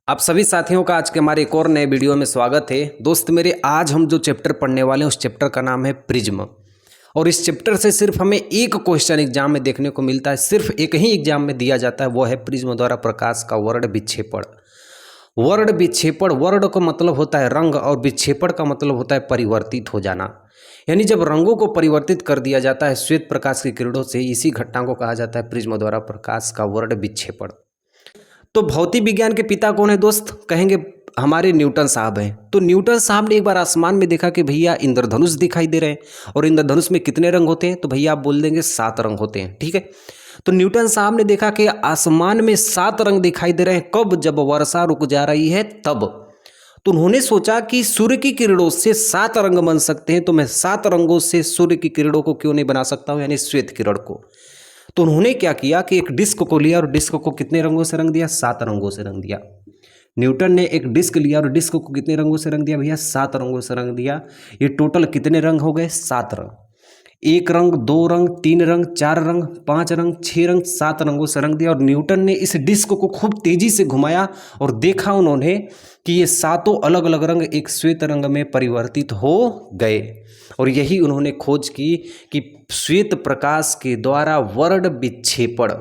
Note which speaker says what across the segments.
Speaker 1: आप सभी साथियों का आज के हमारे एक और नए वीडियो में स्वागत है। दोस्त मेरे, आज हम जो चैप्टर पढ़ने वाले हैं उस चैप्टर का नाम है प्रिज्म। और इस चैप्टर से सिर्फ हमें एक क्वेश्चन एग्जाम में देखने को मिलता है, सिर्फ एक ही एग्जाम में दिया जाता है, वो है प्रिज्म द्वारा प्रकाश का वर्ण विक्षेपण। वर्ण विक्षेपण, वर्ण का मतलब होता है रंग और विक्षेपण का मतलब होता है परिवर्तित हो जाना। यानी जब रंगों को परिवर्तित कर दिया जाता है श्वेत प्रकाश की किरणों से, इसी घटना को कहा जाता है प्रिज्म द्वारा प्रकाश का वर्ण विक्षेपण। तो भौतिक विज्ञान के पिता कौन है दोस्त? कहेंगे हमारे न्यूटन साहब हैं। तो न्यूटन साहब ने एक बार आसमान में देखा कि भैया इंद्रधनुष दिखाई दे रहे हैं, और इंद्रधनुष में कितने रंग होते हैं? तो भैया आप बोल देंगे 7 रंग होते हैं। ठीक है, तो न्यूटन साहब ने देखा कि आसमान में 7 रंग दिखाई दे रहे हैं। कब? जब वर्षा रुक जा रही है तब। तो उन्होंने सोचा कि सूर्य की किरणों से 7 रंग बन सकते हैं, तो मैं 7 रंगों से सूर्य की किरणों को क्यों नहीं बना सकता हूं, यानी श्वेत किरण को। तो उन्होंने क्या किया कि एक डिस्क को लिया और डिस्क को कितने रंगों से रंग दिया? 7 रंगों से रंग दिया। न्यूटन ने एक डिस्क लिया और डिस्क को कितने रंगों से रंग दिया भैया? 7 रंगों से रंग दिया। ये टोटल कितने रंग हो गए? 7 रंग। 1 रंग, 2 रंग, 3 रंग, 4 रंग, 5 रंग, 6 रंग, 7 रंगों से रंग दिया। और न्यूटन ने इस डिस्क को खूब तेजी से घुमाया और देखा उन्होंने कि ये 7 अलग अलग रंग एक श्वेत रंग में परिवर्तित हो गए। और यही उन्होंने खोज की कि श्वेत प्रकाश के द्वारा वर्ण विक्षेपण,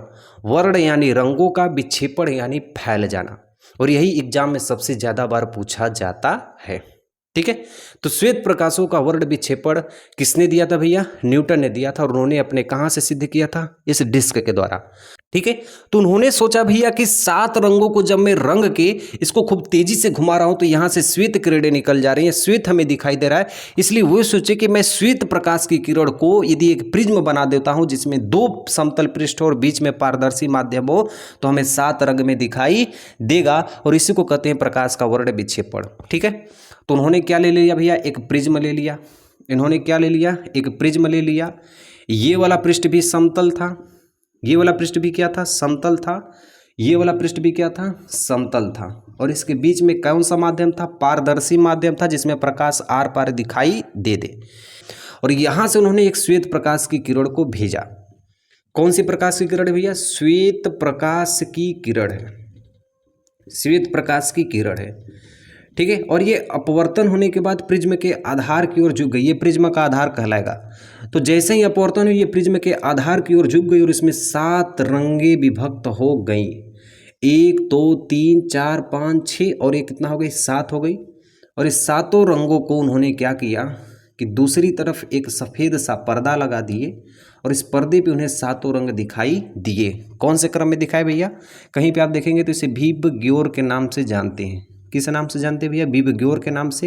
Speaker 1: वर्ण यानी रंगों का, विक्षेपण यानी फैल जाना। और यही एग्जाम में सबसे ज़्यादा बार पूछा जाता है। ठीक है, तो श्वेत प्रकाशों का वर्ण विक्षेपण किसने दिया था भैया? न्यूटन ने दिया था। और उन्होंने अपने कहाँ से सिद्ध किया था? इस डिस्क के द्वारा। ठीक है, तो उन्होंने सोचा भैया कि 7 रंगों को जब मैं रंग के इसको खूब तेजी से घुमा रहा हूं तो यहाँ से श्वेत किरणें निकल जा रही हैं, श्वेत हमें दिखाई दे रहा है। इसलिए वो सोचे कि मैं श्वेत प्रकाश की किरण को यदि एक प्रिज्म बना देता हूं जिसमें 2 समतल पृष्ठ और बीच में पारदर्शी माध्यम हो, तो हमें 7 रंग में दिखाई देगा। और इसी को कहते हैं प्रकाश का वर्ण विक्षेपण। ठीक है, तो उन्होंने क्या ले लिया भैया? एक प्रिज्म ले लिया। इन्होंने क्या ले लिया? एक प्रिज्म ले लिया। ये वाला पृष्ठ भी समतल था, ये वाला पृष्ठ भी क्या था? समतल था। ये वाला पृष्ठ भी क्या था? समतल था। और इसके बीच में कौन सा माध्यम था? पारदर्शी माध्यम था, जिसमें प्रकाश आर पार दिखाई दे दे। और यहां से उन्होंने एक श्वेत प्रकाश की किरण को भेजा। कौन सी प्रकाश की किरण है भैया? श्वेत प्रकाश की किरण है, श्वेत प्रकाश की किरण है। ठीक है, और ये अपवर्तन होने के बाद प्रिज्म के आधार की ओर झुक गई। ये प्रिज्म का आधार कहलाएगा। तो जैसे ही अपवर्तन हुई, ये प्रिज्म के आधार की ओर झुक गई और इसमें 7 रंगे विभक्त हो गई। 1 2 3 4 5 6 और ये कितना हो गई? 7 हो गई। और इस 7 रंगों को उन्होंने क्या किया कि दूसरी तरफ एक सफ़ेद सा पर्दा लगा दिए और इस पर्दे पे उन्हें 7 रंग दिखाई दिए। कौन से क्रम में दिखाए भैया? कहीं पे आप देखेंगे तो इसे वीब ग्योर के नाम से जानते हैं। किस नाम से जानते हैं भैया? वीब ग्योर के नाम से।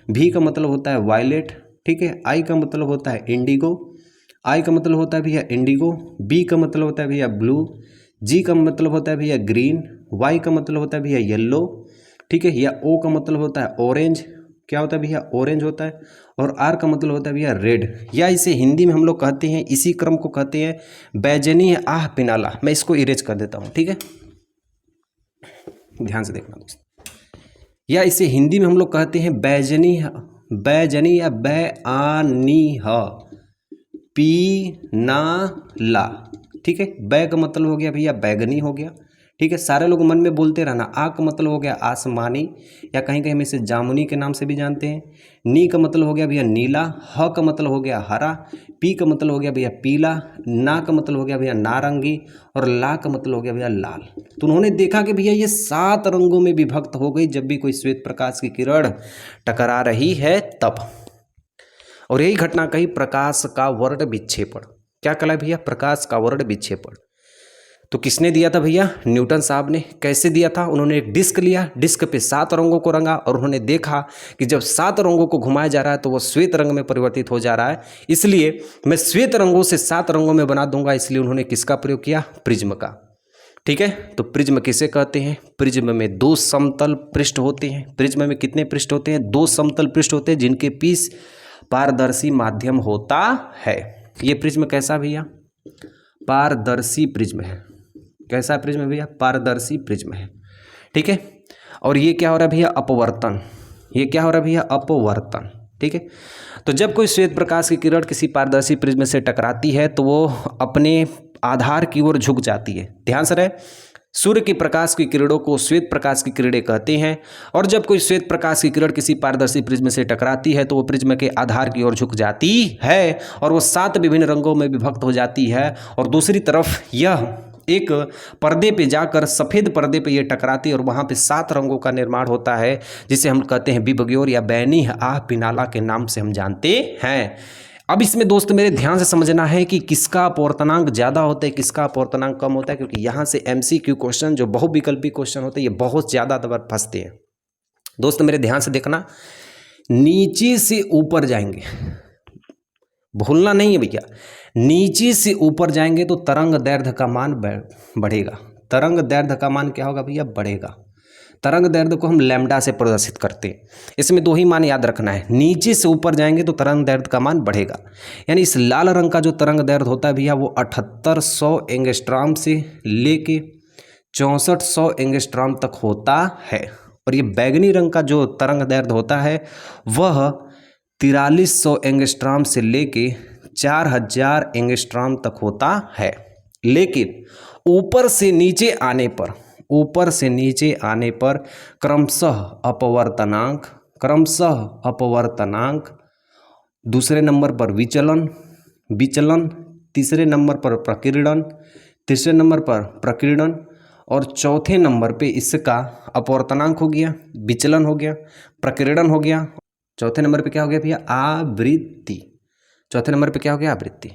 Speaker 1: वी का मतलब होता है वायलेट। ठीक है, आई का मतलब होता है इंडिगो, आई का मतलब होता है भैया इंडिगो, बी का मतलब होता है भैया ब्लू, जी का मतलब होता है भैया ग्रीन, वाई का मतलब होता है भैया येलो। ठीक है, या ओ का मतलब होता है ऑरेंज। क्या होता है भैया? ऑरेंज होता है। और आर का मतलब होता है भैया रेड, या इसे हिंदी में हम लोग कहते हैं, इसी क्रम को कहते हैं बैजनी आह पिनाला। मैं इसको इरेज कर देता हूँ। ठीक है, ध्यान से देखना दोस्त। या इसे हिंदी में हम लोग कहते हैं बैजनी, बैजनी या बैआनी ह पीनाला। ठीक है, बै का मतलब हो गया भैया बैगनी हो गया। ठीक है, सारे लोग मन में बोलते रहना। आ का मतलब हो गया आसमानी, या कहीं कहीं हम इसे जामुनी के नाम से भी जानते हैं। नी का मतलब हो गया भैया नीला, ह का मतलब हो गया हरा, पी का मतलब हो गया भैया पीला, ना का मतलब हो गया भैया नारंगी, और ला का मतलब हो गया भैया लाल। तो उन्होंने देखा कि भैया ये 7 रंगों में विभक्त हो गई जब भी कोई श्वेत प्रकाश की किरण टकरा रही है तब। और यही घटना कही प्रकाश का वर्ण विक्षेपण। क्या कहला भैया? प्रकाश का वर्ण विक्षेपण। तो किसने दिया था भैया? न्यूटन साहब ने। कैसे दिया था? उन्होंने एक डिस्क लिया, डिस्क पे 7 रंगों को रंगा और उन्होंने देखा कि जब 7 रंगों को घुमाया जा रहा है तो वो श्वेत रंग में परिवर्तित हो जा रहा है, इसलिए मैं श्वेत रंगों से 7 रंगों में बना दूंगा। इसलिए उन्होंने किसका प्रयोग किया? प्रिज्म का। ठीक है, तो प्रिज्म किसे कहते हैं? प्रिज्म में 2 समतल पृष्ठ होते हैं। प्रिज्म में कितने पृष्ठ होते हैं? 2 समतल पृष्ठ होते हैं जिनके बीच पारदर्शी माध्यम होता है। ये प्रिज्म कैसा भैया? पारदर्शी प्रिज्म है। कैसा प्रिज्म भैया? पारदर्शी प्रिज्म है। ठीक है, और ये क्या हो रहा है भैया? अपवर्तन। ये क्या हो रहा है भैया? अपवर्तन। ठीक है, तो जब कोई श्वेत प्रकाश की किरण किसी पारदर्शी प्रिज्म से टकराती है तो वो अपने आधार की ओर झुक जाती है। ध्यान से रहे, सूर्य के प्रकाश की किरणों को श्वेत प्रकाश की किरणें कहते हैं। और जब कोई श्वेत प्रकाश की किरण किसी पारदर्शी प्रिज्म से टकराती है तो वो प्रिज्म के आधार की ओर झुक जाती है और वो 7 विभिन्न रंगों में विभक्त हो जाती है। और दूसरी तरफ यह एक पर्दे पे जाकर सफ़ेद पर्दे पे ये टकराती है और वहाँ पे 7 रंगों का निर्माण होता है, जिसे हम कहते हैं बिबग्योर या बैनी आह पिनाला के नाम से हम जानते हैं। अब इसमें दोस्त मेरे ध्यान से समझना है कि किसका अपवर्तनांक ज़्यादा होता है, किसका अपवर्तनांक कम होता है, क्योंकि यहाँ से MCQ क्वेश्चन जो बहुविकल्पी क्वेश्चन होते हैं ये बहुत ज़्यादा बार फंसते हैं। दोस्त मेरे ध्यान से देखना, नीचे से ऊपर जाएंगे, भूलना नहीं है भैया, नीचे से ऊपर जाएंगे तो तरंग दैर्ध्य का मान बढ़ेगा। तरंग दैर्ध्य का मान क्या होगा भैया? बढ़ेगा। तरंग दैर्ध्य को हम लैम्डा से प्रदर्शित करते हैं। इसमें 2 ही मान याद रखना है, नीचे से ऊपर जाएंगे तो तरंग दैर्ध्य का मान बढ़ेगा। यानी इस लाल रंग का जो तरंग दैर्ध्य होता है भैया वो 7800 एंगस्ट्रॉम से लेके 6400 एंगस्ट्रॉम तक होता है। और ये बैगनी रंग का जो तरंग दैर्ध्य होता है वह 4300 एंगस्ट्रॉम से लेके 4000 एंगस्ट्रॉम तक होता है। लेकिन ऊपर से नीचे आने पर क्रमशः अपवर्तनांक, दूसरे नंबर पर विचलन, तीसरे नंबर पर प्रकीर्णन, तीसरे नंबर पर प्रकीर्णन और चौथे नंबर पे इसका अपवर्तनांक हो गया, विचलन हो गया, प्रकीर्णन हो गया। चौथे नंबर पे क्या हो गया भैया? आवृत्ति। चौथे नंबर पे क्या हो गया? आवृत्ति।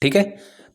Speaker 1: ठीक है,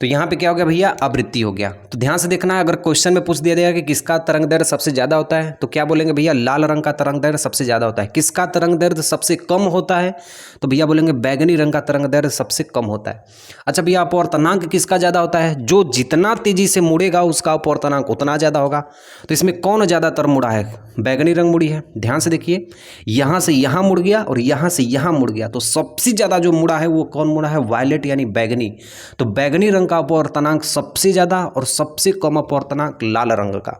Speaker 1: तो यहाँ पे क्या हो गया भैया? आवृत्ति हो गया। तो ध्यान से देखना, अगर क्वेश्चन में पूछ दिया जाएगा कि किसका तरंग दैर्ध्य सबसे ज़्यादा होता है तो क्या बोलेंगे भैया? लाल रंग का तरंग दैर्ध्य सबसे ज़्यादा होता है। किसका तरंग दैर्ध्य सबसे कम होता है तो भैया बोलेंगे बैगनी रंग का तरंग दैर्ध्य सबसे कम होता है। अच्छा भैया, अपवर्तनांक किसका ज़्यादा होता है? जो जितना तेजी से मुड़ेगा उसका अपवर्तनांक उतना ज़्यादा होगा। तो इसमें कौन ज़्यादातर मुड़ा है? बैगनी रंग मुड़ी है। ध्यान से देखिए, यहाँ से यहाँ मुड़ गया और यहाँ से यहाँ मुड़ गया, तो सबसे ज़्यादा जो मुड़ा है वो कौन मुड़ा है? वायलेट यानी बैगनी। तो बैगनी रंग का अपवर्तनांक सबसे ज़्यादा और सबसे कम अपवर्तनांक लाल रंग का।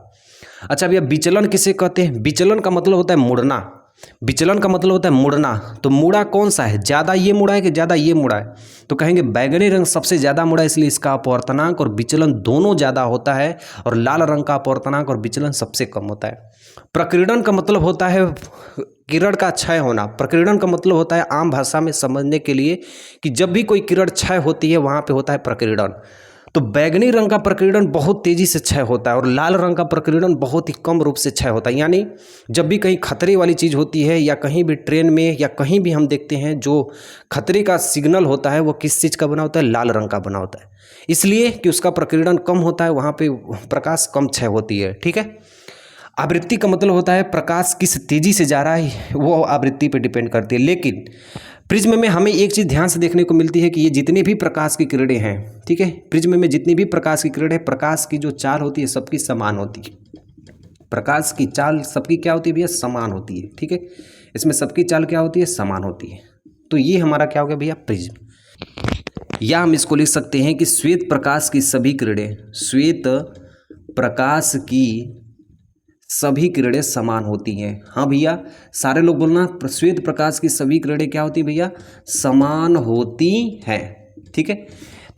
Speaker 1: अच्छा भैया, विचलन किसे कहते हैं? विचलन का मतलब होता है मुड़ना। विचलन का मतलब होता है मुड़ना। तो मुड़ा कौन सा है? ज़्यादा ये मुड़ा है कि ज़्यादा ये मुड़ा है? तो कहेंगे बैगनी रंग सबसे ज़्यादा मुड़ा, इसलिए इसका अपवर्तनांक और विचलन दोनों ज़्यादा होता है और लाल रंग का अपवर्तनांक और विचलन सबसे कम होता है। प्रकीर्णन का मतलब होता है किरण का क्षय होना। प्रकीर्णन का मतलब होता है आम भाषा में समझने के लिए कि जब भी कोई किरण क्षय होती है वहाँ पे होता है प्रकीर्णन। तो बैगनी रंग का प्रकीर्णन बहुत तेजी से क्षय होता है और लाल रंग का प्रकीर्णन बहुत ही कम रूप से क्षय होता है। यानी जब भी कहीं खतरे वाली चीज़ होती है या कहीं भी ट्रेन में या कहीं भी हम देखते हैं जो खतरे का सिग्नल होता है वो किस चीज़ का बना होता है? लाल रंग का बना होता है, इसलिए कि उसका प्रकीर्णन कम होता है, वहाँ पे प्रकाश कम क्षय होती है। ठीक है। आवृत्ति का मतलब होता है प्रकाश किस तेजी से जा रहा है, वो आवृत्ति पे डिपेंड करती है। लेकिन प्रिज्म में हमें एक चीज़ ध्यान से देखने को मिलती है कि ये जितने भी प्रकाश की किरणें हैं, ठीक है, प्रिज्म में जितनी भी प्रकाश की किरणें, प्रकाश की जो चाल होती है सबकी समान होती है। प्रकाश की चाल सबकी क्या होती है भैया? समान होती है। ठीक है, इसमें सबकी चाल क्या होती है? समान होती है। तो ये हमारा क्या हो गया भैया? प्रिज्म। या हम इसको लिख सकते हैं कि श्वेत प्रकाश की सभी किरणें, श्वेत प्रकाश की सभी किरणें समान होती हैं। हाँ भैया, सारे लोग बोलना, श्वेत प्रकाश की सभी किरणें क्या होती है भैया? समान होती हैं। ठीक है,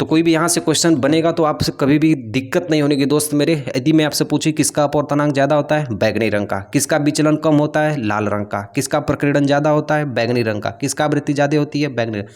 Speaker 1: तो कोई भी यहाँ से क्वेश्चन बनेगा तो आपसे कभी भी दिक्कत नहीं होने की दोस्त मेरे। यदि मैं आपसे पूछी किसका अपवर्तनांक ज़्यादा होता है? बैगनी रंग का। किसका विचलन कम होता है? लाल रंग का। किसका प्रकीर्णन ज़्यादा होता है? बैगनी रंग का। किसका आवृत्ति ज़्यादा होती है? बैगनी रंग।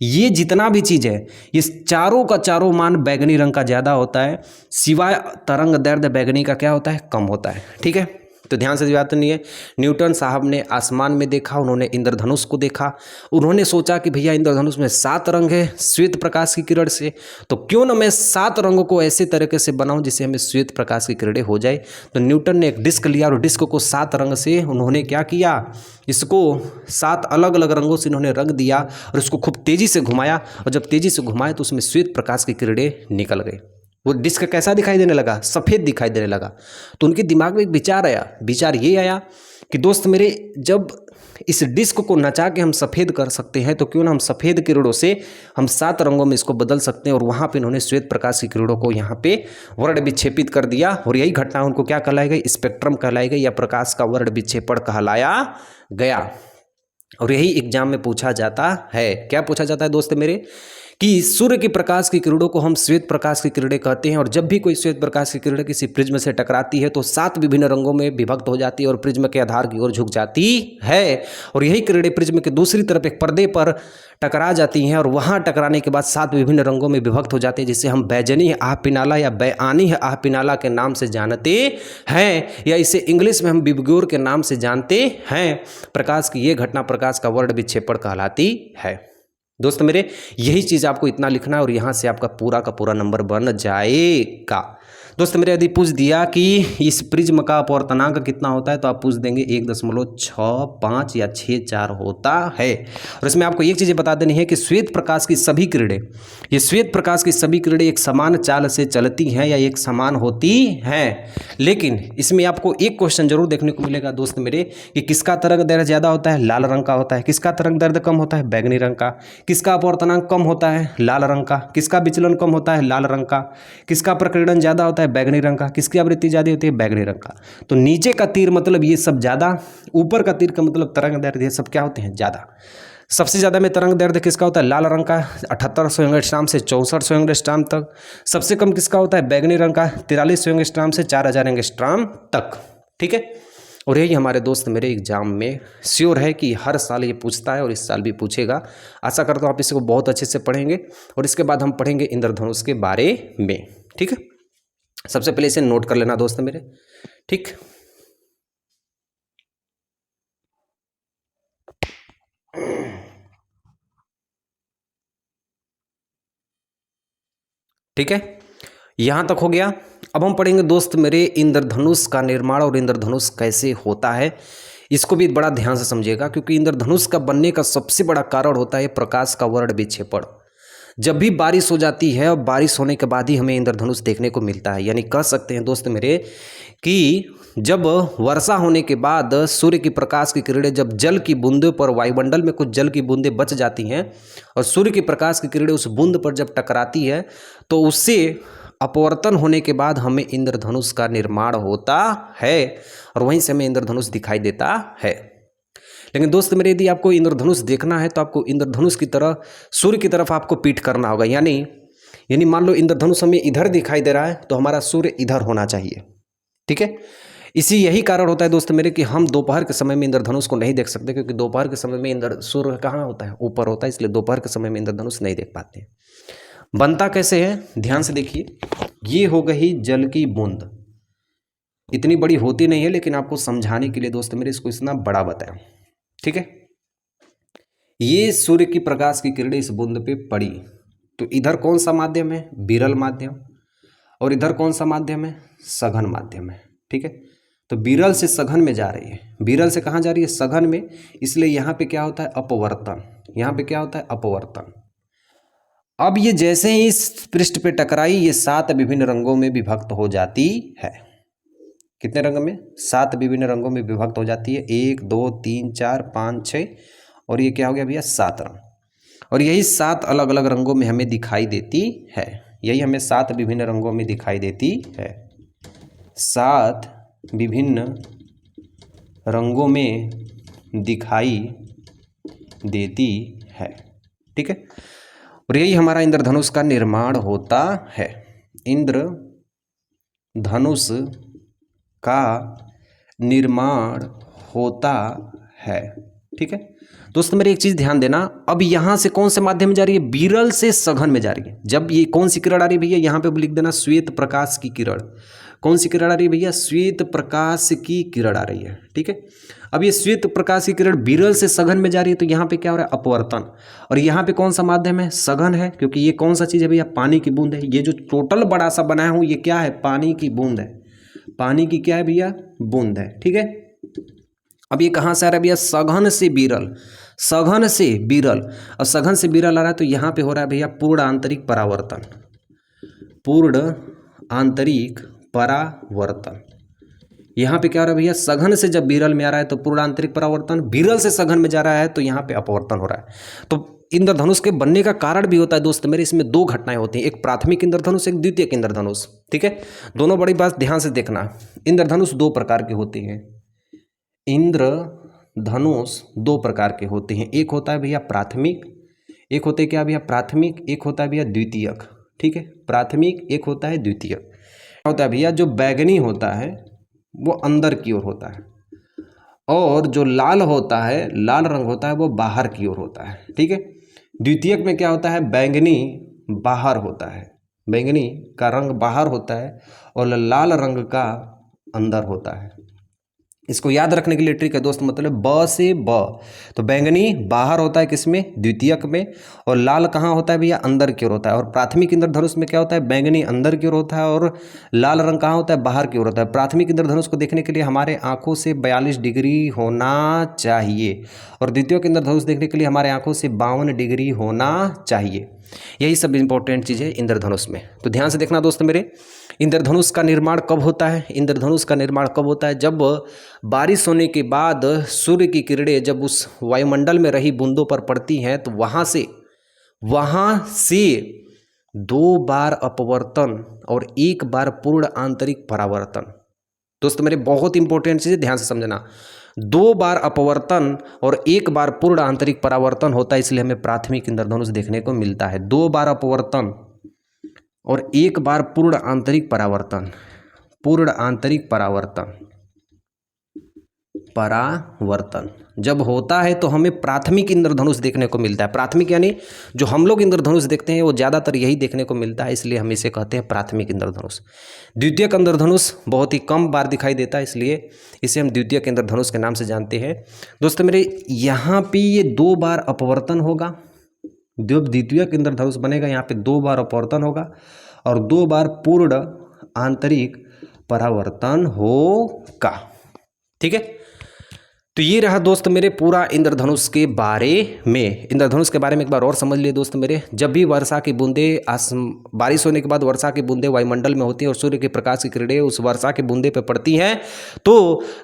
Speaker 1: ये जितना भी चीज़ है ये चारों का चारों मान बैगनी रंग का ज़्यादा होता है, सिवाय तरंग दैर्ध्य बैगनी का क्या होता है? कम होता है। ठीक है, तो ध्यान से बात नहीं है। न्यूटन साहब ने आसमान में देखा, उन्होंने इंद्रधनुष को देखा, उन्होंने सोचा कि भैया इंद्रधनुष में 7 रंग है श्वेत प्रकाश की किरण से, तो क्यों ना मैं 7 रंगों को ऐसे तरीके से बनाऊं जिससे हमें श्वेत प्रकाश की किरणें हो जाए। तो न्यूटन ने एक डिस्क लिया और डिस्क को 7 रंग से उन्होंने क्या किया? इसको 7 अलग अलग रंगों से इन्होंने रंग दिया और उसको खूब तेज़ी से घुमाया, और जब तेज़ी से घुमाया तो उसमें श्वेत प्रकाश की किरणें निकल गई। वो डिस्क कैसा दिखाई देने लगा? सफ़ेद दिखाई देने लगा। तो उनके दिमाग में एक विचार आया। विचार ये आया कि दोस्त मेरे, जब इस डिस्क को नचा के हम सफ़ेद कर सकते हैं तो क्यों ना हम सफ़ेद किरणों से हम 7 रंगों में इसको बदल सकते हैं। और वहाँ पे इन्होंने श्वेत प्रकाश की किरणों को यहाँ पे वर्ण विक्षेपित कर दिया, और यही घटना उनको क्या कहलाई गई? स्पेक्ट्रम कहलाई गई, या प्रकाश का वर्ण विक्षेपण कहलाया गया। और यही एग्जाम में पूछा जाता है। क्या पूछा जाता है दोस्त मेरे? कि सूर्य के प्रकाश की किरणों को हम श्वेत प्रकाश की किरणें कहते हैं, और जब भी कोई श्वेत प्रकाश की किरणें किसी प्रिज्म से टकराती है तो 7 विभिन्न रंगों में विभक्त हो जाती है और प्रिज्म के आधार की ओर झुक जाती है, और यही किरणें प्रिज्म के दूसरी तरफ एक पर्दे पर टकरा जाती हैं और वहां टकराने के बाद 7 विभिन्न रंगों में विभक्त हो जाती है, जिसे हम बैजनी आह पिनाला या बयानी आह पिनाला के नाम से जानते हैं, या इसे इंग्लिश में हम बिबग्योर के नाम से जानते हैं। प्रकाश की ये घटना प्रकाश का वर्ण विक्षेपण कहलाती है। दोस्त मेरे, यही चीज़ आपको इतना लिखना है और यहाँ से आपका पूरा का पूरा नंबर बन जाएगा। दोस्त मेरे, यदि पूछ दिया कि इस प्रिज्म का अपवर्तनांक कितना होता है तो आप पूछ देंगे 1.65 या 64 होता है। और इसमें आपको एक चीज़ बता देनी है कि श्वेत प्रकाश की सभी किरणें, ये श्वेत प्रकाश की सभी किरणें एक समान चाल से चलती हैं या एक समान होती हैं, लेकिन इसमें आपको एक क्वेश्चन जरूर देखने को मिलेगा दोस्त मेरे कि किसका तरंग दैर्ध्य ज़्यादा होता है, लाल रंग का होता है, किसका तरंग दैर्ध्य कम होता है, बैगनी रंग का, किसका अपवर्तनांक कम होता है, लाल रंग का, किसका विचलन कम होता है, लाल रंग का, किसका प्रकीर्णन ज़्यादा होता है, बैगनी रंग का, किसकी आवृत्ति ज़्यादा होती है, बैगनी रंग का। तो नीचे का तीर मतलब ये सब ज़्यादा, ऊपर का तीर का मतलब तरंग दैर्ध्य, ये सब क्या होते हैं, ज़्यादा। सबसे ज़्यादा में तरंग दैर्ध्य किसका होता है, लाल रंग का 7800 एंगस्ट्रॉम से 6400 एंगस्ट्रॉम तक। सबसे कम किसका होता है, बैगनी रंग का 4300 एंगस्ट्रॉम से 4000 एंगस्ट्रॉम तक। ठीक है, और यही हमारे दोस्त मेरे एग्जाम में श्योर है कि हर साल ये पूछता है और इस साल भी पूछेगा। आशा करता हूँ आप इसको बहुत अच्छे से पढ़ेंगे, और इसके बाद हम पढ़ेंगे इंद्रधनुष के बारे में। ठीक है, सबसे पहले इसे नोट कर लेना दोस्त मेरे। ठीक, ठीक है, यहां तक हो गया। अब हम पढ़ेंगे दोस्त मेरे इंद्रधनुष का निर्माण और इंद्रधनुष कैसे होता है। इसको भी बड़ा ध्यान से समझिएगा, क्योंकि इंद्रधनुष का बनने का सबसे बड़ा कारण होता है प्रकाश का वर्ण विक्षेपण। जब भी बारिश हो जाती है और बारिश होने के बाद ही हमें इंद्रधनुष देखने को मिलता है, यानी कह सकते हैं दोस्त मेरे कि जब वर्षा होने के बाद सूर्य की प्रकाश की किरणें जब जल की बूंदों पर, वायुमंडल में कुछ जल की बूंदें बच जाती हैं और सूर्य की प्रकाश की किरणें उस बूंद पर जब टकराती है तो उससे अपवर्तन होने के बाद हमें इंद्रधनुष का निर्माण होता है, और वहीं से हमें इंद्रधनुष दिखाई देता है। लेकिन दोस्त मेरे, यदि आपको इंद्रधनुष देखना है तो आपको इंद्रधनुष की तरह सूर्य की तरफ आपको पीठ करना होगा, यानी मान लो इंद्रधनुष हमें इधर दिखाई दे रहा है तो हमारा सूर्य इधर होना चाहिए। ठीक है, यही कारण होता है दोस्त मेरे कि हम दोपहर के समय में इंद्रधनुष को नहीं देख सकते, क्योंकि दोपहर के समय में सूर्य कहाँ होता है, ऊपर होता है, इसलिए दोपहर के समय में इंद्रधनुष नहीं देख पाते हैं। बनता कैसे है, ध्यान से देखिए। ये हो गई जल की बूंद, इतनी बड़ी होती नहीं है, लेकिन आपको समझाने के लिए दोस्त मेरे इसको इतना बड़ा बताया। ठीक है, ये सूर्य की प्रकाश की किरणें इस बूंद पे पड़ी, तो इधर कौन सा माध्यम है, विरल माध्यम, और इधर कौन सा माध्यम है, सघन माध्यम है। ठीक है, तो विरल से सघन में जा रही है, विरल से कहाँ जा रही है, सघन में, इसलिए यहाँ पे क्या होता है, अपवर्तन। यहाँ पे क्या होता है, अपवर्तन। अब ये जैसे ही इस पृष्ठ पे टकराई, ये 7 विभिन्न रंगों में विभक्त हो जाती है। कितने रंग में, 7 विभिन्न रंगों में विभक्त हो जाती है। 1 2 3 4 5 6, और ये क्या हो गया भैया, 7 रंग। और यही 7 अलग अलग रंगों में हमें दिखाई देती है, यही हमें 7 विभिन्न रंगों में दिखाई देती है, 7 विभिन्न रंगों में दिखाई देती है। ठीक है, और यही हमारा इंद्रधनुष का निर्माण होता है। इंद्रधनुष का निर्माण होता है। ठीक है दोस्तों, मेरी एक चीज़ ध्यान देना, अब यहाँ से कौन से माध्यम में जा रही है, विरल से सघन में जा रही है। जब ये कौन सी किरण आ रही है भैया, यहाँ पे लिख देना श्वेत प्रकाश की किरण। कौन सी किरण आ रही है भैया, श्वेत प्रकाश की किरण आ रही है। ठीक है, अब ये श्वेत प्रकाश की किरण विरल से सघन में जा रही है, तो यहाँ पे क्या हो रहा है, अपवर्तन। और यहाँ पे कौन सा माध्यम है, सघन है, क्योंकि ये कौन सा चीज़ है भैया, पानी की बूंद है। ये जो टोटल बड़ा सा बनाया हूँ ये क्या है, पानी की बूंद है, पानी की क्या है भैया, बूंद है। ठीक है, अब ये कहाँ से आ रहा है भैया, सघन से विरल, सघन से विरल। और सघन से विरल आ रहा है तो यहाँ पे हो रहा है भैया पूर्ण आंतरिक परावर्तन, पूर्ण आंतरिक परावर्तन। यहाँ पे क्या हो रहा है भैया, सघन से जब विरल में आ रहा है तो पूर्ण आंतरिक परावर्तन, विरल से सघन में जा रहा है तो यहाँ पे अपवर्तन हो रहा है। तो इंद्रधनुष के बनने का कारण भी होता है दोस्त मेरे, इसमें 2 घटनाएं होती हैं, एक प्राथमिक इंद्रधनुष, एक द्वितीयक इंद्रधनुष। ठीक है, दोनों बड़ी बात ध्यान से देखना। इंद्रधनुष 2 प्रकार के होते हैं, इंद्रधनुष 2 प्रकार के होते हैं। एक होता है भैया प्राथमिक, एक होते क्या भैया प्राथमिक, एक होता है भैया द्वितीयक। ठीक है, प्राथमिक एक होता है द्वितीयक। होता है भैया जो बैंगनी होता है वो अंदर की ओर होता है, और जो लाल होता है, लाल रंग होता है वो बाहर की ओर होता है। ठीक है, द्वितीयक में क्या होता है, बैंगनी बाहर होता है, बैंगनी का रंग बाहर होता है और लाल रंग का अंदर होता है। इसको याद रखने के लिए ट्रिक है दोस्त, मतलब ब से ब, तो बैंगनी बाहर होता है किसमें, द्वितीयक में, और लाल कहाँ होता है भैया, अंदर की ओर होता है। और प्राथमिक इंद्रधनुष में क्या होता है, बैंगनी अंदर की ओर होता है और लाल रंग कहाँ होता है, बाहर की ओर होता है। प्राथमिक इंद्रधनुष को देखने के लिए हमारे आंखों से 42 डिग्री होना चाहिए, और द्वितीयक इंद्रधनुष देखने के लिए हमारे आंखों से 52 डिग्री होना चाहिए। यही सब इंपॉर्टेंट चीज़ है इंद्रधनुष में। तो ध्यान से देखना दोस्त मेरे, इंद्रधनुष का निर्माण कब होता है, इंद्रधनुष का निर्माण कब होता है, जब बारिश होने के बाद सूर्य की किरणें जब उस वायुमंडल में रही बूंदों पर पड़ती हैं तो वहाँ से 2 बार अपवर्तन और 1 बार पूर्ण आंतरिक परावर्तन। दोस्त मेरे बहुत इंपॉर्टेंट चीज़ है, ध्यान से समझना। 2 बार अपवर्तन और 1 बार पूर्ण आंतरिक परावर्तन होता है, इसलिए हमें प्राथमिक इंद्रधनुष देखने को मिलता है। 2 बार अपवर्तन और 1 बार पूर्ण आंतरिक परावर्तन, पूर्ण आंतरिक परावर्तन जब होता है तो हमें प्राथमिक इंद्रधनुष देखने को मिलता है। प्राथमिक यानी जो हम लोग इंद्रधनुष देखते हैं वो ज़्यादातर यही देखने को मिलता है, इसलिए हम इसे कहते हैं प्राथमिक इंद्रधनुष। द्वितीयक इंद्रधनुष बहुत ही कम बार दिखाई देता है, इसलिए इसे हम द्वितीयक इंद्रधनुष के नाम से जानते हैं। दोस्तों मेरे यहाँ पे ये 2 बार अपवर्तन होगा, जब द्वितीयक इंद्रधनुष बनेगा यहाँ पे 2 बार अपवर्तन होगा और 2 बार पूर्ण आंतरिक परावर्तन होगा। ठीक है, तो ये रहा दोस्त मेरे पूरा इंद्रधनुष के बारे में। इंद्रधनुष के बारे में एक बार और समझ लिए दोस्त मेरे, जब भी वर्षा की बूंदें बारिश होने के बाद वर्षा की बूंदें वायुमंडल में होती हैं और सूर्य के प्रकाश की किरणें उस वर्षा की बूंदे पर पड़ती हैं तो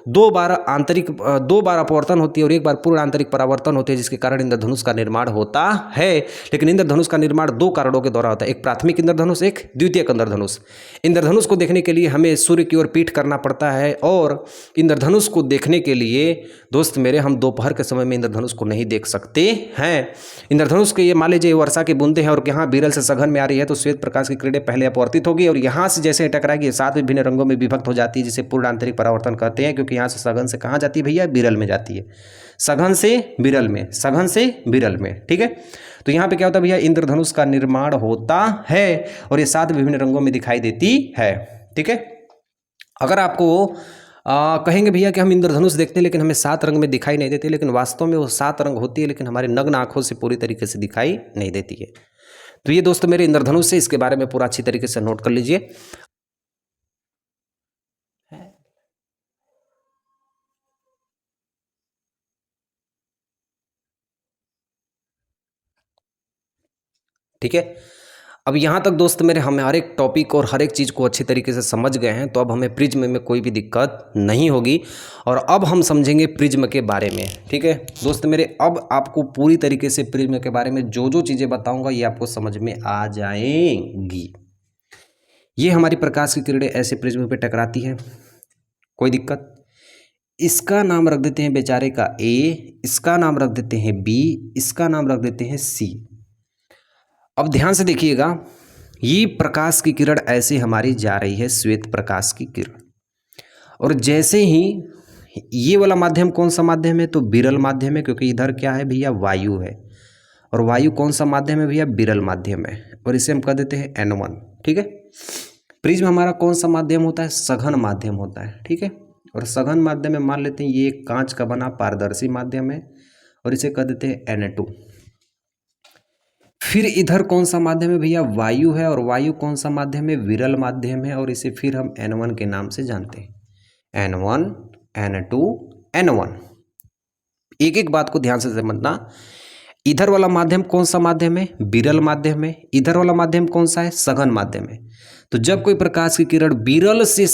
Speaker 1: 2 बार अपवर्तन होती है और 1 बार पूर्ण आंतरिक परावर्तन होती है, जिसके कारण इंद्रधनुष का निर्माण होता है। लेकिन इंद्रधनुष का निर्माण 2 कारणों के द्वारा होता है, एक प्राथमिक इंद्रधनुष, एक द्वितीयक इंद्रधनुष। इंद्रधनुष को देखने के लिए हमें सूर्य की ओर पीठ करना पड़ता है, और इंद्रधनुष को देखने के लिए दोस्त मेरे हम दोपहर के समय में इंद्रधनुष को नहीं देख सकते हैं। इंद्रधनुष के ये मान लीजिए वर्षा की बूंदें हैं और यहाँ विरल से सघन में आ रही है, तो श्वेत प्रकाश की किरणें पहले अपवर्तित होगी और यहाँ से जैसे टकराएगी 7 विभिन्न रंगों में विभक्त हो जाती है, जिसे पूर्ण आंतरिक परावर्तन कहते हैं, क्योंकि यहाँ से सघन से कहाँ जाती है भैया, विरल में जाती है, सघन से विरल में, सघन से विरल में। ठीक है, तो यहाँ पे क्या होता है भैया, इंद्रधनुष का निर्माण होता है और ये 7 विभिन्न रंगों में दिखाई देती है। ठीक है, अगर आपको कहेंगे भैया कि हम इंद्रधनुष देखते हैं लेकिन हमें 7 रंग में दिखाई नहीं देती, लेकिन वास्तव में वो 7 रंग होती है, लेकिन हमारे नग्न आंखों से पूरी तरीके से दिखाई नहीं देती है। तो ये दोस्तों मेरे इंद्रधनुष से, इसके बारे में पूरा अच्छी तरीके से नोट कर लीजिए। ठीक है, अब यहाँ तक दोस्त मेरे हम हर एक टॉपिक और हर एक चीज़ को अच्छी तरीके से समझ गए हैं, तो अब हमें प्रिज्म में कोई भी दिक्कत नहीं होगी और अब हम समझेंगे प्रिज्म के बारे में। ठीक है दोस्त मेरे, अब आपको पूरी तरीके से प्रिज्म के बारे में जो जो चीज़ें बताऊंगा ये आपको समझ में आ जाएंगी। ये हमारी प्रकाश की किरणें ऐसे प्रिज्म पे टकराती हैं, कोई दिक्कत। इसका नाम रख देते हैं बेचारे का ए, इसका नाम रख देते हैं बी, इसका नाम रख देते हैं सी। अब ध्यान से देखिएगा, ये प्रकाश की किरण ऐसे हमारी जा रही है, श्वेत प्रकाश की किरण, और जैसे ही ये वाला माध्यम कौन सा माध्यम है, तो विरल माध्यम है, क्योंकि इधर क्या है भैया, वायु है, और वायु कौन सा माध्यम है भैया, विरल माध्यम है, और इसे हम कह देते हैं N1। ठीक है, प्रिज्म हमारा कौन सा माध्यम होता है, सघन माध्यम होता है। ठीक है, और सघन माध्यम में मान लेते हैं ये एक कांच का बना पारदर्शी माध्यम है और इसे कह देते हैं N2। फिर इधर कौन सा माध्यम है भैया, वायु है, और वायु कौन सा माध्यम है, विरल माध्यम है, और इसे फिर हम N1 के नाम से जानते हैं, N1, N2, N1। एक एक बात को ध्यान से समझना, इधर वाला माध्यम कौन सा माध्यम है, विरल माध्यम है, इधर वाला माध्यम कौन सा है, सघन माध्यम है। तो जब कोई प्रकाश की किरण विरल से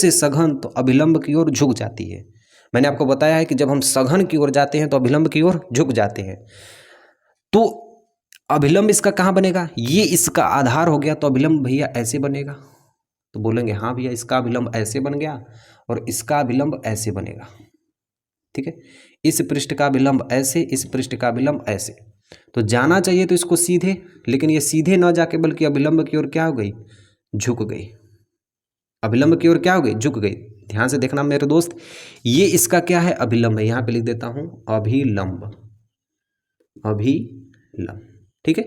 Speaker 1: सघन तो अभिलंब की ओर झुक जाती है। मैंने आपको बताया है कि जब हम सघन की ओर जाते हैं तो अभिलंब की ओर झुक जाते हैं, तो अभिलंब इसका कहाँ बनेगा, ये इसका आधार हो गया, तो अभिलंब भैया ऐसे बनेगा। तो बोलेंगे हाँ भैया इसका अभिलंब ऐसे बन गया और इसका अभिलंब ऐसे बनेगा। ठीक है, इस पृष्ठ का अभिलंब ऐसे, इस पृष्ठ का अभिलंब ऐसे। तो जाना चाहिए तो इसको सीधे, लेकिन ये सीधे न जाके बल्कि अभिलंब की ओर क्या हो गई, झुक गई। अभिलंब की ओर क्या हो गई, झुक गई। ध्यान से देखना मेरे दोस्त, ये इसका क्या है, अभिलंब है। यहाँ पे लिख देता हूँ अभिलंब, अभिलंब, ठीक है।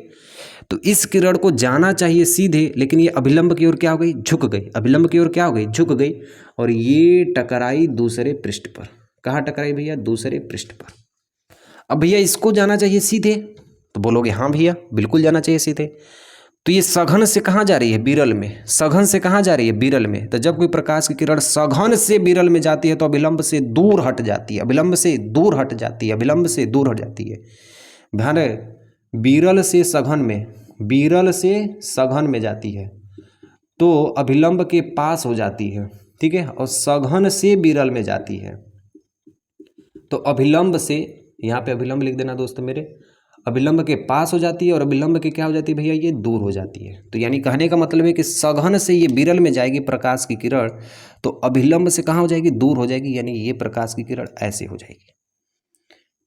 Speaker 1: तो इस किरण को जाना चाहिए सीधे, लेकिन ये अभिलंब की ओर क्या हो गई, झुक गई। अभिलंब की ओर क्या हो गई, झुक गई, और ये टकराई दूसरे पृष्ठ पर। कहाँ टकराई भैया, दूसरे पृष्ठ पर। अब भैया इसको जाना चाहिए सीधे, तो बोलोगे हाँ भैया बिल्कुल जाना चाहिए सीधे। तो ये सघन से कहाँ जा रही है, विरल में। सघन से कहाँ जा रही है, विरल में। तो जब कोई प्रकाश की किरण सघन से विरल में जाती है तो अभिलंब से दूर हट जाती है, अभिलंब से दूर हट जाती है, अभिलंब से दूर हट जाती है। ध्यान रहे, विरल से सघन में, विरल से सघन में जाती है तो अभिलंब के पास हो जाती है, ठीक है। और सघन से विरल में जाती है तो अभिलंब से, यहाँ पे अभिलंब लिख देना दोस्त मेरे, अभिलंब के पास हो जाती है और अभिलंब के क्या हो जाती है भैया, ये दूर हो जाती है। तो यानी कहने का मतलब है कि सघन से ये विरल में जाएगी प्रकाश की किरण, तो अभिलंब से कहाँ हो जाएगी, दूर हो जाएगी, यानी ये प्रकाश की किरण ऐसे हो जाएगी,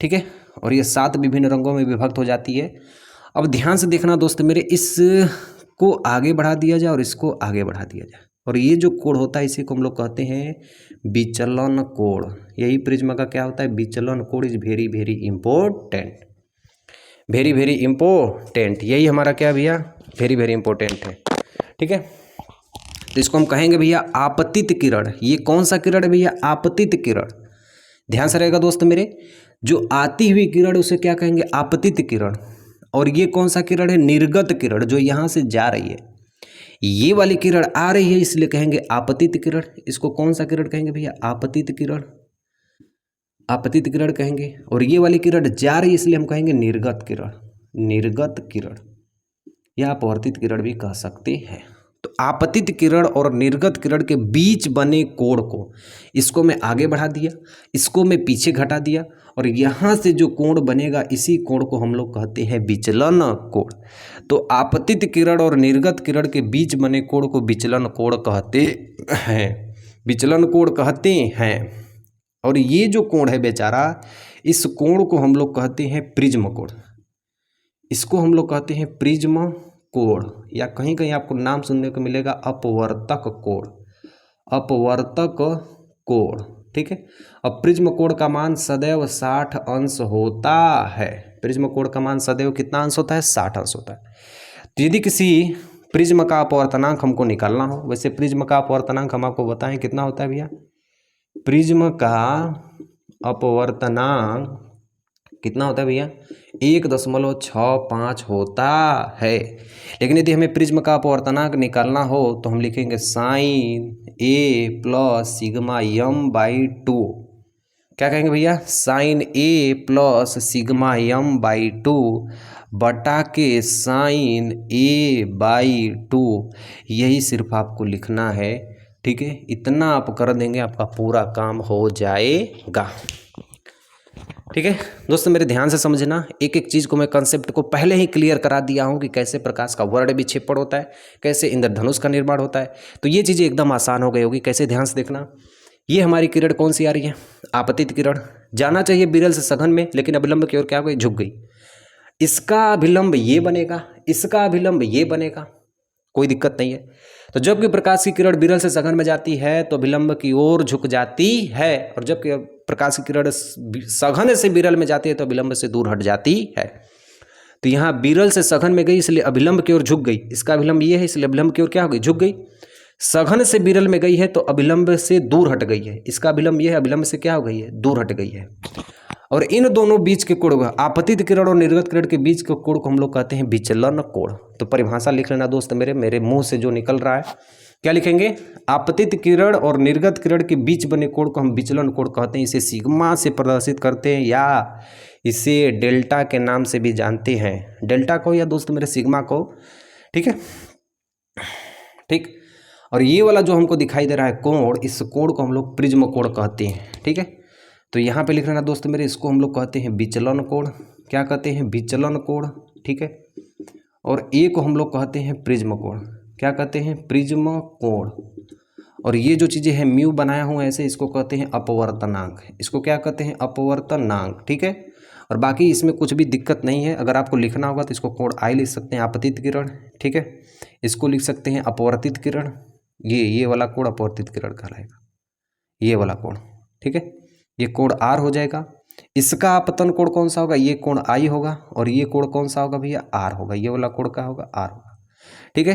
Speaker 1: ठीक है। और ये 7 विभिन्न रंगों में विभक्त हो जाती है। अब ध्यान से देखना दोस्त मेरे, इसको आगे बढ़ा दिया जाए और इसको आगे बढ़ा दिया जाए, और ये जो कोण होता है इसी को हम लोग कहते हैं विचलन कोण। यही प्रिज्म का क्या होता है, विचलन कोण is very very important, very very important. यही हमारा क्या भैया, वेरी वेरी इंपॉर्टेंट है, ठीक है। तो इसको हम कहेंगे भैया आपतित किरण। ये कौन सा किरण है भैया, आपतित किरण। ध्यान से रहेगा दोस्त मेरे, जो आती हुई किरण उसे क्या कहेंगे, आपतित किरण। और ये कौन सा किरण है, निर्गत किरण, जो यहाँ से जा रही है। ये वाली किरण आ रही है इसलिए कहेंगे आपतित किरण। इसको कौन सा किरण कहेंगे भैया, आपतित किरण, आपतित किरण कहेंगे। और ये वाली किरण जा रही है इसलिए हम कहेंगे निर्गत किरण, निर्गत किरण, या अपवर्तित किरण भी कह सकते हैं। तो आपतित किरण और निर्गत किरण के बीच बने कोण को, इसको मैं आगे बढ़ा दिया, इसको मैं पीछे घटा दिया, और यहाँ से जो कोण बनेगा इसी कोण को हम लोग कहते हैं विचलन कोण। तो आपतित किरण और निर्गत किरण के बीच बने कोण को विचलन कोण कहते हैं, विचलन कोण कहते हैं। और ये जो कोण है बेचारा, इस कोण को हम लोग कहते हैं प्रिज्म कोण। इसको हम लोग कहते हैं प्रिज्म कोण, या कहीं कहीं आपको नाम सुनने को मिलेगा अपवर्तक कोण, अपवर्तक कोण, ठीक है। अब प्रिज्म कोण का मान सदैव 60 अंश होता है। प्रिज्म कोण का मान सदैव कितना अंश होता है, 60 अंश होता है। तो यदि किसी प्रिज्म का अपवर्तनांक हमको निकालना हो, वैसे प्रिज्म का अपवर्तनांक हम आपको बताएं कितना होता है भैया, प्रिज्म का अपवर्तनांक कितना होता है भैया, 1.65 होता है। लेकिन यदि हमें प्रिज्म का अपवर्तनांक निकालना हो तो हम लिखेंगे sine A plus sigma M by 2। क्या कहेंगे भैया, sine A plus sigma M by 2 बटा के साइन ए बाई 2। यही सिर्फ आपको लिखना है, ठीक है। इतना आप कर देंगे आपका पूरा काम हो जाएगा, ठीक है। दोस्तों मेरे ध्यान से समझना, एक एक चीज़ को मैं कंसेप्ट को पहले ही क्लियर करा दिया हूँ कि कैसे प्रकाश का वर्ण विक्षेपण होता है, कैसे इंद्रधनुष का निर्माण होता है। तो ये चीज़ें एकदम आसान हो गई होगी। कैसे, ध्यान से देखना, ये हमारी किरण कौन सी आ रही है, आपतित किरण। जाना चाहिए विरल से सघन में, लेकिन अभिलंब की ओर क्या हो गई, झुक गई। इसका अभिलंब ये बनेगा, इसका अभिलंब ये बनेगा, कोई दिक्कत नहीं है। तो जब कि प्रकाश की किरण विरल से सघन में जाती है तो अभिलंब की ओर झुक जाती है, और जब कि प्रकाश की किरण सघन से विरल में जाती है तो अभिलंब से दूर हट जाती है। तो यहाँ विरल से सघन में गई इसलिए अभिलंब की ओर झुक गई। इसका अभिलंब ये है इसलिए अभिलंब की ओर क्या हो गई, झुक गई। सघन से विरल में गई है तो अभिलंब से दूर हट गई है। इसका अभिलंब ये है, अभिलंब से क्या हो गई है, दूर हट गई है। और इन दोनों बीच के कोण, आपतित किरण और निर्गत किरण के बीच के कोण को हम लोग कहते हैं विचलन कोण। तो परिभाषा लिख लेना दोस्त मेरे मुंह से जो निकल रहा है, क्या लिखेंगे, आपतित किरण और निर्गत किरण के बीच बने कोण को हम विचलन कोण कहते हैं। इसे सिग्मा से प्रदर्शित करते हैं या इसे डेल्टा के नाम से भी जानते हैं, डेल्टा को या दोस्त मेरे सिग्मा को, ठीक है, ठीक। और ये वाला जो हमको दिखाई दे रहा है कोण, इस कोण को हम लोग प्रिज्म कोण कहते हैं, ठीक है। तो यहाँ पे लिख लेना दोस्त मेरे, इसको हम लोग कहते हैं विचलन कोण। क्या कहते हैं, विचलन कोण, ठीक है। और ए को हम लोग कहते हैं प्रिज्म कोण। क्या कहते हैं, प्रिज्म कोण। और ये जो चीज़ें हैं म्यू बनाया हूँ ऐसे, इसको कहते हैं अपवर्तनांक। इसको क्या कहते हैं, अपवर्तनांक, ठीक है। और बाकी इसमें कुछ भी दिक्कत नहीं है। अगर आपको लिखना होगा तो इसको कोण आई लिख सकते हैं, आपतित किरण, ठीक है। इसको लिख सकते हैं अपवर्तित किरण, ये वाला कोण अपवर्तित किरण कहलाएगा, ये वाला कोण, ठीक है। ये कोण आर हो जाएगा। इसका आपतन कोण कौन सा होगा, ये कोण आई होगा, और ये कोण कौन सा होगा भैया, आर होगा। ये वाला कोण क्या होगा, आर होगा, ठीक है।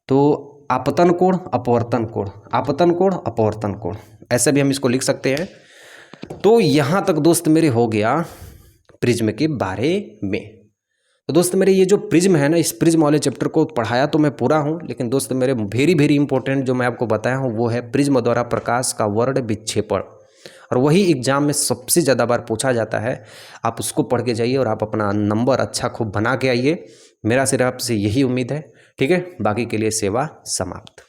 Speaker 1: तो आपतन कोण, अपवर्तन कोण, आपतन कोण, अपवर्तन कोण, ऐसे भी हम इसको लिख सकते हैं। तो यहाँ तक दोस्त मेरे हो गया प्रिज्म के बारे में। तो दोस्त मेरे ये जो प्रिज्म है ना, इस प्रिज्म वाले चैप्टर को पढ़ाया तो मैं पूरा हूँ, लेकिन दोस्त मेरे वेरी इंपॉर्टेंट जो मैं आपको बताया हूँ वो है प्रिज्म द्वारा प्रकाश का वर्ण विक्षेपण, और वही एग्जाम में सबसे ज़्यादा बार पूछा जाता है। आप उसको पढ़ के जाइए और आप अपना नंबर अच्छा खूब बना के आइए। मेरा सिर्फ आपसे यही उम्मीद है, ठीक है। बाकी के लिए सेवा समाप्त।